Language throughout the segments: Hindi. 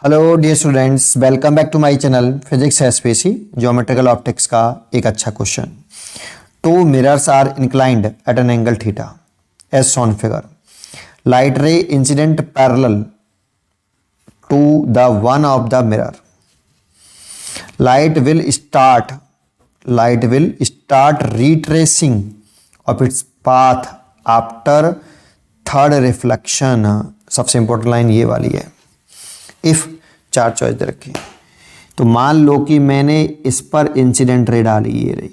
Hello dear students, welcome back to my channel physics SPC geometrical optics का एक अच्छा question. Two mirrors are inclined at an angle theta as shown figure. Light ray incident parallel to the one of the mirror. Light will start retracing of its path after third reflection. सबसे इंपॉर्टेंट लाइन ये वाली है। इफ चार चॉइस दे रखी, तो मान लो कि मैंने इस पर इंसिडेंट रे डाली, ये रही,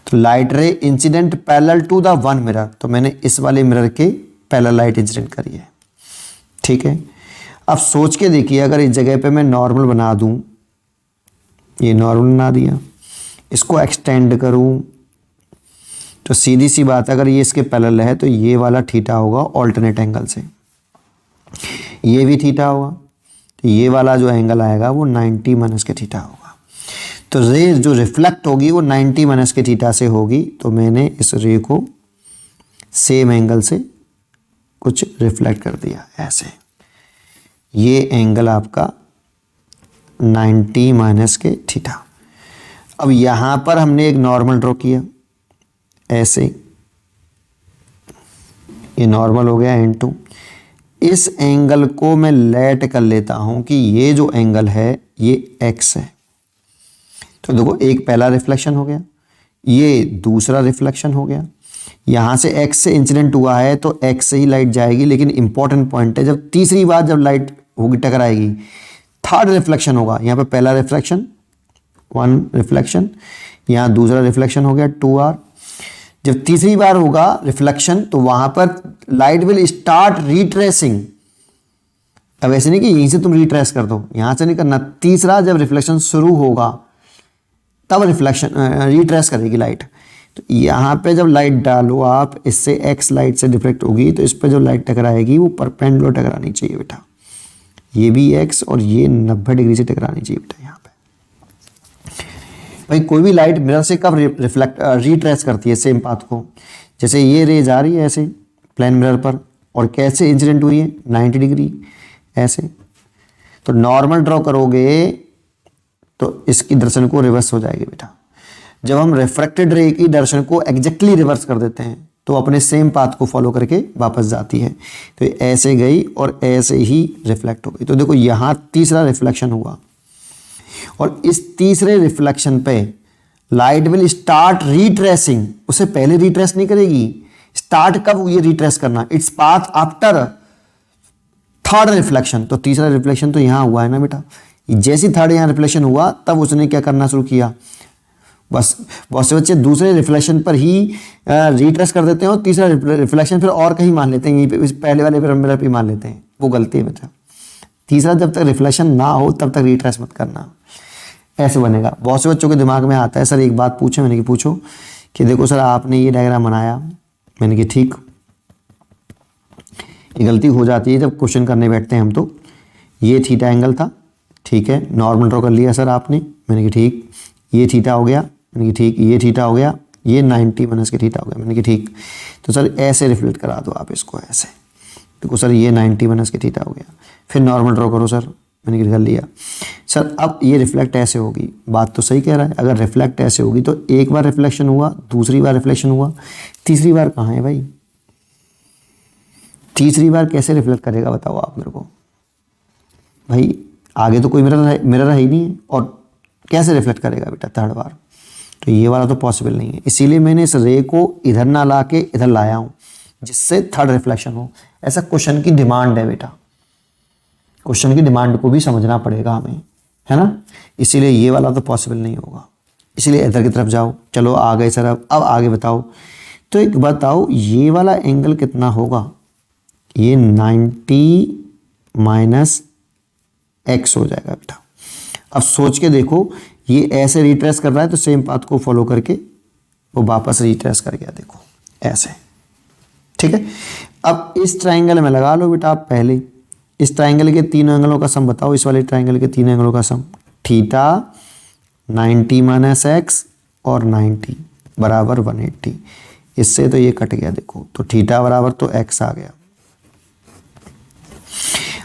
तो light ray incident parallel to the one mirror, तो मैंने इस वाले मिरर के पैरेलल लाइट इंसिडेंट करी है। ठीक है, अब सोच के देखिए, अगर इस जगह पे मैं नॉर्मल बना दूं, ये नॉर्मल बना दिया, इसको एक्सटेंड करूं, तो सीधी सी बात है, अगर ये इसके पैरेलल है तो ये वाला थीटा होगा ऑल्टरनेट एंगल से, ये भी थीटा होगा, तो ये वाला जो एंगल आएगा वो 90 माइनस के थीटा होगा। तो रे जो रिफ्लेक्ट होगी वो 90 माइनस के थीटा से होगी, तो मैंने इस रे को सेम एंगल से कुछ रिफ्लेक्ट कर दिया ऐसे। ये एंगल आपका 90 माइनस के थीटा। अब यहाँ पर हमने एक नॉर्मल ड्रॉ किया ऐसे, ये नॉर्मल हो गया N2। इस एंगल को मैं लेट कर लेता हूं कि ये जो एंगल है ये x है। तो देखो, एक पहला रिफ्लेक्शन हो गया, ये दूसरा रिफ्लेक्शन हो गया। यहां से x से इंसिडेंट हुआ है तो x से ही लाइट जाएगी, लेकिन इंपॉर्टेंट पॉइंट है, जब तीसरी बार जब लाइट होगी टकराएगी, थर्ड रिफ्लेक्शन होगा। यहाँ पे पहला रिफ्लेक्शन 1 रिफ्लेक्शन, यहाँ दूसरा रिफ्लेक्शन हो गया 2r। जब तीसरी बार होगा रिफ्लेक्शन तो वहां पर लाइट विल स्टार्ट रिट्रेसिंग। अब ऐसे नहीं कि यहीं से तुम रिट्रेस कर दो, यहां से नहीं करना। तीसरा जब रिफ्लेक्शन शुरू होगा तब रिफ्लेक्शन रिट्रेस करेगी लाइट। तो यहां पे जब लाइट डालो आप, इससे एक्स लाइट से डिफ्लेक्ट होगी, तो इस पे जो लाइट टकराएगी वो परपेंडिकुलर टकरानी चाहिए बेटा। ये भी एक्स और ये 90 डिग्री से टकरानी चाहिए बेटा। यहाँ पे भाई कोई भी लाइट मिरर से कब रिट्रेस करती है सेम पाथ को। जैसे ये रेज आ रही है ऐसे प्लेन मिरर पर, और कैसे इंसिडेंट हुई है 90 डिग्री ऐसे। तो नॉर्मल ड्रॉ करोगे तो इसकी दर्शन को रिवर्स हो जाएगी बेटा। जब हम रिफ्रैक्टेड रे की दर्शन को एग्जैक्टली रिवर्स कर देते हैं तो अपने सेम पाथ को फॉलो करके वापस जाती है। तो ऐसे गई और ऐसे ही रिफ्लेक्ट हो गई। तो देखो, यहाँ तीसरा रिफ्लेक्शन हुआ, और इस तीसरे रिफ्लेक्शन पे लाइट विल स्टार्ट रिट्रेसिंग। उससे पहले रिट्रेस नहीं करेगी। स्टार्ट कब ये रिट्रेस करना? It's path after third reflection. तो तीसरा रिफ्लेक्शन तो यहां हुआ है ना बेटा। जैसे थर्ड यहां रिफ्लेक्शन हुआ तब उसने क्या करना शुरू किया, बस बहुत से बच्चे दूसरे रिफ्लेक्शन पर ही रिट्रेस कर देते हैं और तीसरा रिफ्लेक्शन फिर और कहीं मान लेते हैं, यहीं पे पहले वाले मिरर पे मान लेते हैं। वो गलती है बेटा। तीसरा जब तक रिफ्लेक्शन ना हो तब तक रिट्रेस मत करना। ऐसे बनेगा। बहुत से बच्चों के दिमाग में आता है, सर एक बात पूछे, मैंने कि पूछो, कि देखो सर आपने ये डायग्राम बनाया, मैंने कि ठीक। ये गलती हो जाती है जब क्वेश्चन करने बैठते हैं हम। तो ये थीटा एंगल था, ठीक है, नॉर्मल ड्रॉ कर लिया सर आपने, मैंने कि ठीक। ये थीटा हो गया, मैंने कि ठीक। ये थीटा हो गया, ये 90 माइनस के थीटा हो गया, मैंने कि ठीक। तो सर ऐसे रिफ्लेक्ट करा दो आप इसको ऐसे। देखो सर ये 90 माइनस के थीटा हो गया, फिर नॉर्मल ड्रॉ करो सर, मैंने कर लिया। सर अब ये रिफ्लेक्ट ऐसे होगी। बात तो सही कह रहा है, अगर रिफ्लेक्ट ऐसे होगी तो एक बार रिफ्लेक्शन हुआ, दूसरी बार रिफ्लेक्शन हुआ, तीसरी बार कहाँ है भाई? तीसरी बार कैसे रिफ्लेक्ट करेगा बताओ आप मेरे को भाई। आगे तो कोई मिरर है ही नहीं है, और कैसे रिफ्लेक्ट करेगा बेटा थर्ड बार? तो ये वाला तो पॉसिबल नहीं है। इसीलिए मैंने इस रे को इधर ना ला के इधर लाया हूँ, जिससे थर्ड रिफ्लेक्शन हो। ऐसा क्वेश्चन की डिमांड है बेटा। क्वेश्चन की डिमांड को भी समझना पड़ेगा हमें, है ना। इसीलिए ये वाला तो पॉसिबल नहीं होगा। इसलिए इधर की तरफ जाओ। चलो आ गए सर, अब आगे बताओ। तो एक बताओ, ये वाला एंगल कितना होगा? ये 90 माइनस एक्स हो जाएगा बेटा। अब सोच के देखो, ये ऐसे रिट्रेस कर रहा है तो सेम पाथ को फॉलो करके वो वापस रिट्रेस कर गया, देखो ऐसे, ठीक है। अब इस ट्राइंगल में लगा लो बेटा आप पहले। इस ट्राइंगल के तीनों एंगलों का सम बताओ। इस वाले ट्राइंगल के तीनों एंगलों का सम, थीटा 90 माइनस एक्स और 90 बराबर 180। इससे तो ये कट गया देखो, तो थीटा बराबर तो एक्स आ गया।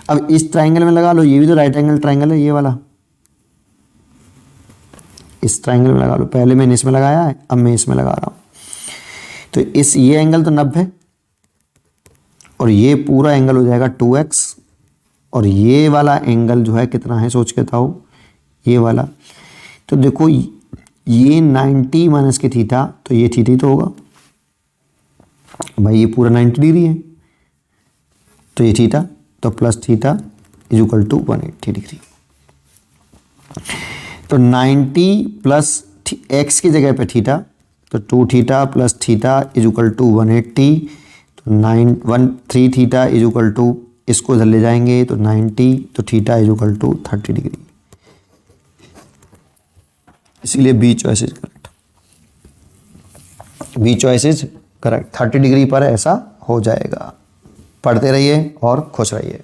अब इस ट्राइंगल में लगा लो, ये भी तो राइट एंगल ट्राइंगल है ये वाला, इस ट्राइंगल में लगा लो। पहले मैंने इसमें लगाया है, अब मैं इसमें लगा रहा हूँ। तो इस ये एंगल तो 90 और ये पूरा एंगल हो जाएगा 2x, और ये वाला एंगल जो है कितना है सोच के बताओ, ये वाला। तो देखो ये 90 माइनस के थीटा, तो ये थीटा ही तो होगा भाई, ये पूरा 90 डिग्री है, तो ये थीटा, तो plus theta is equal to 180 degree. तो 90 प्लस एक्स की जगह पे थीटा, तो 2 theta plus theta is equal to 180, तो 3 थीटा इज इक्वल टू, इसको इधर ले जाएंगे तो 90, तो theta is equal to 30 degree. इसीलिए B choice is correct, B choice is correct. 30 degree पर ऐसा हो जाएगा। पढ़ते रहिए और खुश रहिए।